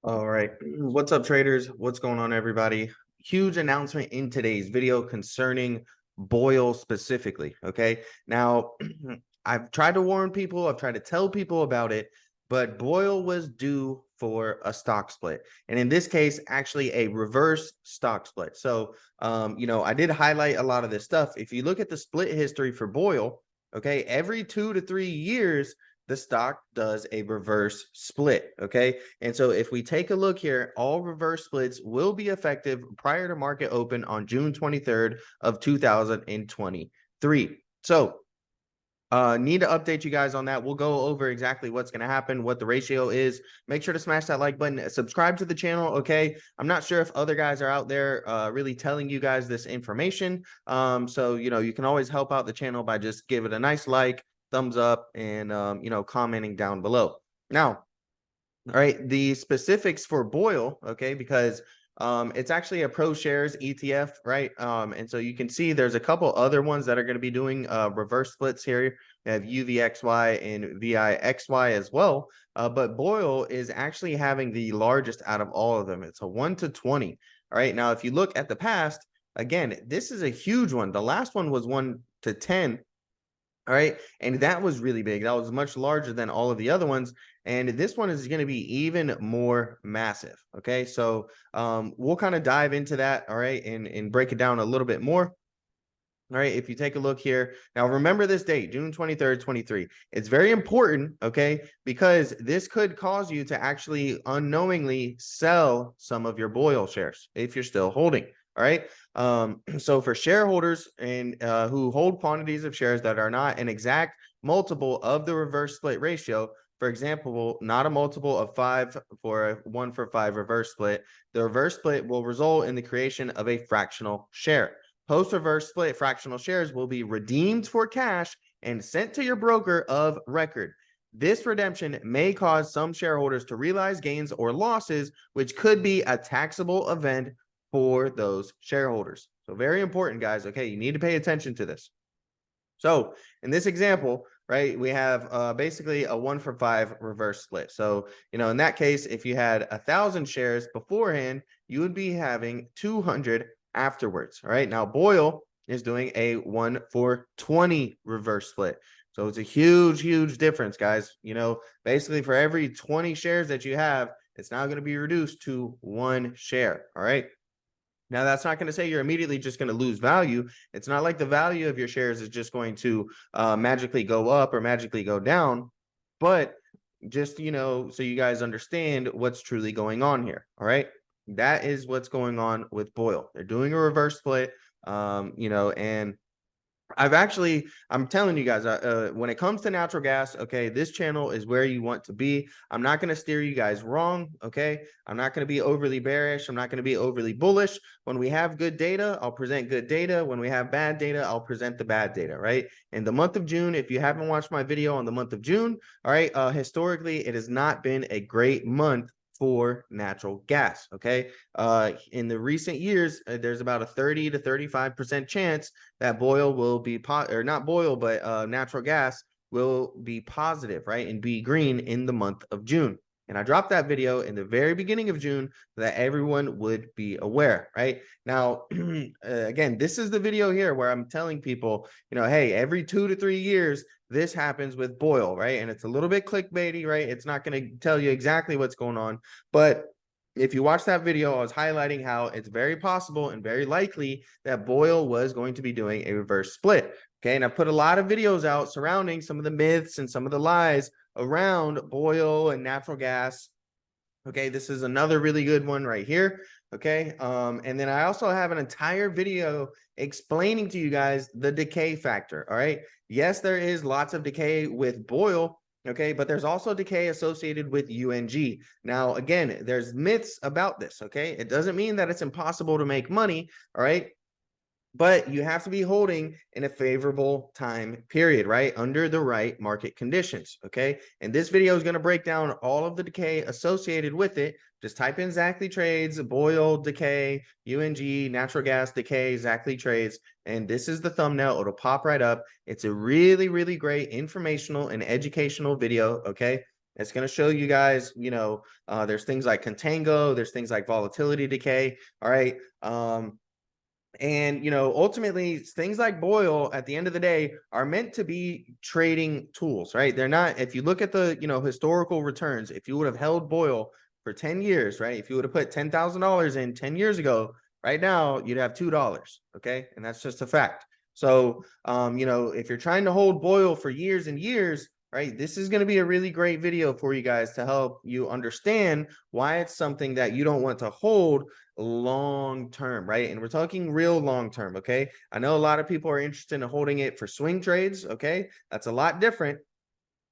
All right. What's up, traders? What's going on, everybody? Huge announcement in today's video concerning Boyle specifically. Okay. Now, I've tried to warn people, I've tried to tell people about it, but Boyle was due for a stock split. And in this case, actually a reverse stock split. So, I did highlight a lot of this stuff. If you look at the split history for Boyle, okay, every 2 to 3 years, the stock does a reverse split. Okay. And so if we take a look here, all reverse splits will be effective prior to market open on June 23rd of 2023. So need to update you guys on that. We'll go over exactly what's going to happen, what the ratio is. Make sure to smash that like button, subscribe to the channel. Okay. I'm not sure if other guys are out there really telling you guys this information. So, you can always help out the channel by just give it a nice like, thumbs up, and, commenting down below. Now, all right, the specifics for Boyle, okay, because it's actually a pro shares ETF, right? And so you can see there's a couple other ones that are going to be doing reverse splits here. You have UVXY and VIXY as well. But Boyle is actually having the largest out of all of them. It's a 1 to 20. All right. Now, if you look at the past, again, this is a huge one. The last one was 1 to 10. All right. And that was really big. That was much larger than all of the other ones. And this one is going to be even more massive. Okay. So we'll kind of dive into that. All right. And break it down a little bit more. All right. If you take a look here now, remember this date, June 23rd, 23. It's very important. Okay. Because this could cause you to actually unknowingly sell some of your Boyle shares if you're still holding. All right. So for shareholders and who hold quantities of shares that are not an exact multiple of the reverse split ratio, for example, not a multiple of 5 for a 1 for 5 reverse split, the reverse split will result in the creation of a fractional share. Post reverse split fractional shares will be redeemed for cash and sent to your broker of record. This redemption may cause some shareholders to realize gains or losses, which could be a taxable event for those shareholders. So very important, guys. Okay, you need to pay attention to this. So in this example, right, we have basically a 1 for 5 reverse split. So, in that case, if you had 1,000 shares beforehand, you would be having 200 afterwards. All right. Now, Boyle is doing a 1 for 20 reverse split. So it's a huge, huge difference, guys. Basically for every 20 shares that you have, it's now going to be reduced to 1 share. All right. Now, that's not going to say you're immediately just going to lose value. It's not like the value of your shares is just going to magically go up or magically go down. But just, so you guys understand what's truly going on here. All right. That is what's going on with Boyle. They're doing a reverse split, and I'm telling you guys, when it comes to natural gas, okay, this channel is where you want to be. I'm not going to steer you guys wrong, okay? I'm not going to be overly bearish. I'm not going to be overly bullish. When we have good data, I'll present good data. When we have bad data, I'll present the bad data, right? In the month of June, if you haven't watched my video on the month of June, all right, historically, it has not been a great month for natural gas. Okay. In the recent years, there's about a 30 to 35% chance that Boyle will be or not Boyle, but natural gas will be positive, right? And be green in the month of June. And I dropped that video in the very beginning of June so that everyone would be aware, right? Now, again, this is the video here where I'm telling people, hey, every 2 to 3 years, this happens with Boyle, right? And it's a little bit clickbaity, right? It's not going to tell you exactly what's going on. But if you watch that video, I was highlighting how it's very possible and very likely that Boyle was going to be doing a reverse split. Okay. And I put a lot of videos out surrounding some of the myths and some of the lies around Boyle and natural gas. Okay. This is another really good one right here. Okay. And then I also have an entire video explaining to you guys the decay factor. All right. Yes, there is lots of decay with Boyle. Okay, but there's also decay associated with UNG. Now, again, there's myths about this. Okay, it doesn't mean that it's impossible to make money. All right, but you have to be holding in a favorable time period, right? Under the right market conditions. Okay. And this video is going to break down all of the decay associated with it. Just type in ZachlyTrades, Boyle decay, UNG, natural gas decay, ZachlyTrades. And this is the thumbnail. It'll pop right up. It's a really, really great informational and educational video. Okay. It's going to show you guys, there's things like contango, there's things like volatility decay. All right. And ultimately things like Boyle at the end of the day are meant to be trading tools, right? They're not. If you look at the historical returns, if you would have held Boyle for 10 years, right? If you would have put $10,000 in 10 years ago, right now you'd have $2. Okay. And that's just a fact. So if you're trying to hold Boyle for years and years, right, this is going to be a really great video for you guys to help you understand why it's something that you don't want to hold long term, right? And we're talking real long term. Okay. I know a lot of people are interested in holding it for swing trades. Okay. That's a lot different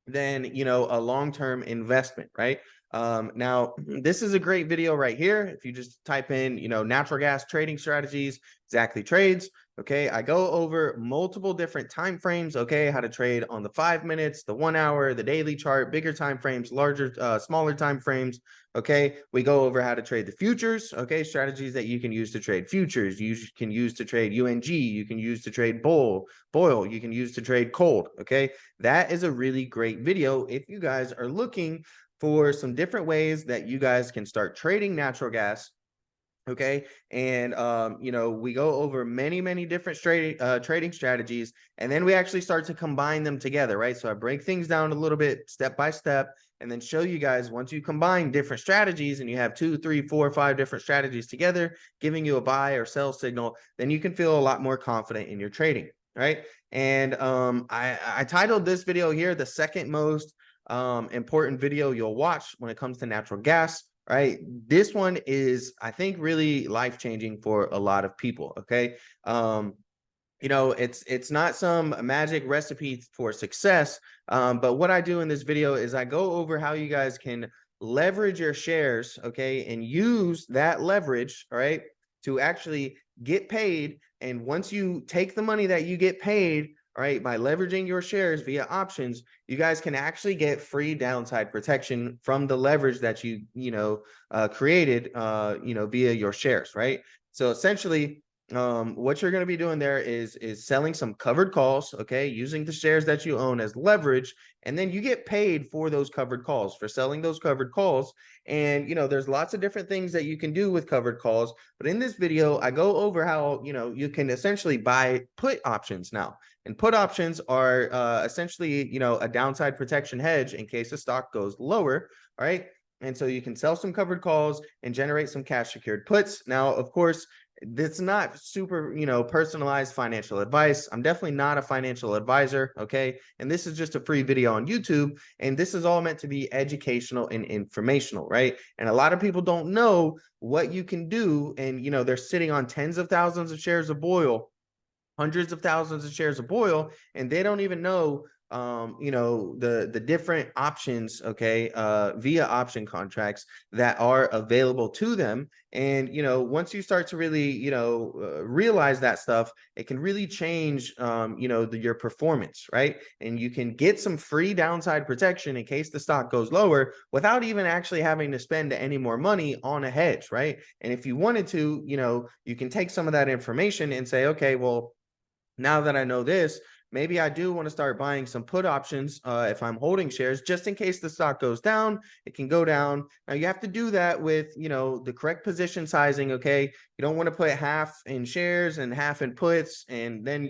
than a long-term investment, right? Now this is a great video right here. If you just type in natural gas trading strategies, ZachlyTrades, okay, I go over multiple different time frames, okay, how to trade on the 5 minutes, the 1 hour, the daily chart, bigger time frames, larger smaller time frames. Okay, we go over how to trade the futures, okay, strategies that you can use to trade futures, you can use to trade UNG, you can use to trade Boyle, you can use to trade cold. Okay, that is a really great video if you guys are looking for some different ways that you guys can start trading natural gas. Okay. And, we go over many different trading strategies, and then we actually start to combine them together, right? So I break things down a little bit step by step, and then show you guys once you combine different strategies and you have 2, 3, 4, 5 different strategies together, giving you a buy or sell signal, then you can feel a lot more confident in your trading, right? And I titled this video here the second most important video you'll watch when it comes to natural gas. Right. This one is, I think, really life-changing for a lot of people. Okay. It's not some magic recipe for success. But what I do in this video is I go over how you guys can leverage your shares, okay, and use that leverage, all right, to actually get paid. And once you take the money that you get paid, all right, by leveraging your shares via options, you guys can actually get free downside protection from the leverage that you created via your shares, right? So essentially, what you're going to be doing there is selling some covered calls, okay, using the shares that you own as leverage, and then you get paid for those covered calls, for selling those covered calls. And there's lots of different things that you can do with covered calls, but in this video I go over how you can essentially buy put options now. And put options are essentially a downside protection hedge in case the stock goes lower. All right. And so you can sell some covered calls and generate some cash secured puts. Now, of course, it's not super, personalized financial advice. I'm definitely not a financial advisor. Okay. And this is just a free video on YouTube. And this is all meant to be educational and informational. Right. And a lot of people don't know what you can do. And, they're sitting on tens of thousands of shares of Boyle, hundreds of thousands of shares of Boyle, and they don't even know the different options, okay, via option contracts that are available to them. And once you start to really realize that stuff, it can really change your performance, right? And you can get some free downside protection in case the stock goes lower without even actually having to spend any more money on a hedge, right? And if you wanted to, you can take some of that information and say, okay, well, now that I know this, maybe I do want to start buying some put options if I'm holding shares, just in case the stock goes down. It can go down. Now you have to do that with the correct position sizing. Okay, you don't want to put half in shares and half in puts, and then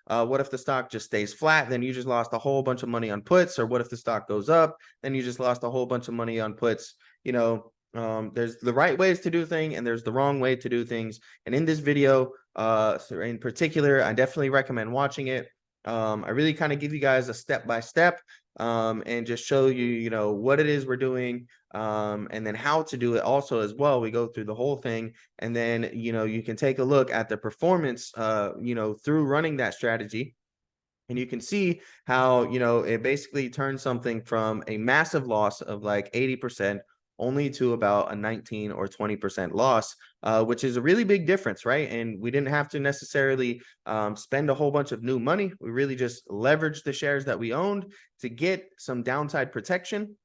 what if the stock just stays flat? Then you just lost a whole bunch of money on puts. Or what if the stock goes up? Then you just lost a whole bunch of money on puts. There's the right ways to do things and there's the wrong way to do things. And in this video, so in particular, I definitely recommend watching it. I really kind of give you guys a step-by-step and just show you, what it is we're doing, and then how to do it also as well. We go through the whole thing, and then, you can take a look at the performance, through running that strategy. And you can see how, it basically turns something from a massive loss of like 80% only to about a 19 or 20% loss, which is a really big difference, right? And we didn't have to necessarily spend a whole bunch of new money. We really just leveraged the shares that we owned to get some downside protection.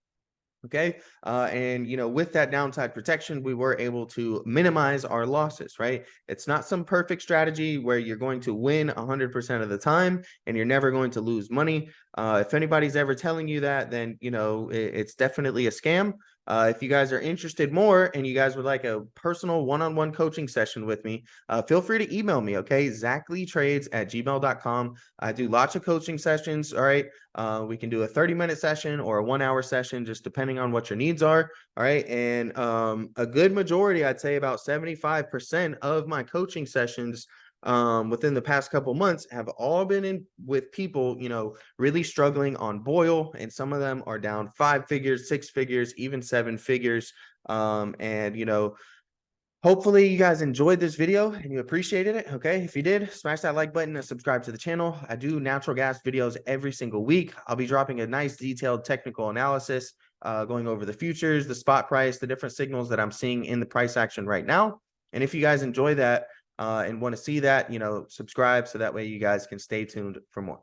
Okay. And, with that downside protection, we were able to minimize our losses, right? It's not some perfect strategy where you're going to win 100% of the time and you're never going to lose money. If anybody's ever telling you that, then, it's definitely a scam. If you guys are interested more and you guys would like a personal one-on-one coaching session with me, feel free to email me. Okay. ZachlyTrades@gmail.com. I do lots of coaching sessions. All right. We can do a 30-minute session or a 1-hour session, just depending on what your needs are. All right. And a good majority, I'd say about 75% of my coaching sessions within the past couple months have all been in with people, really struggling on boil. And some of them are down 5 figures, 6 figures, even 7 figures. And, hopefully you guys enjoyed this video and you appreciated it. Okay. If you did, smash that like button and subscribe to the channel. I do natural gas videos every single week. I'll be dropping a nice detailed technical analysis, going over the futures, the spot price, the different signals that I'm seeing in the price action right now. And if you guys enjoy that, and want to see that, subscribe so that way you guys can stay tuned for more.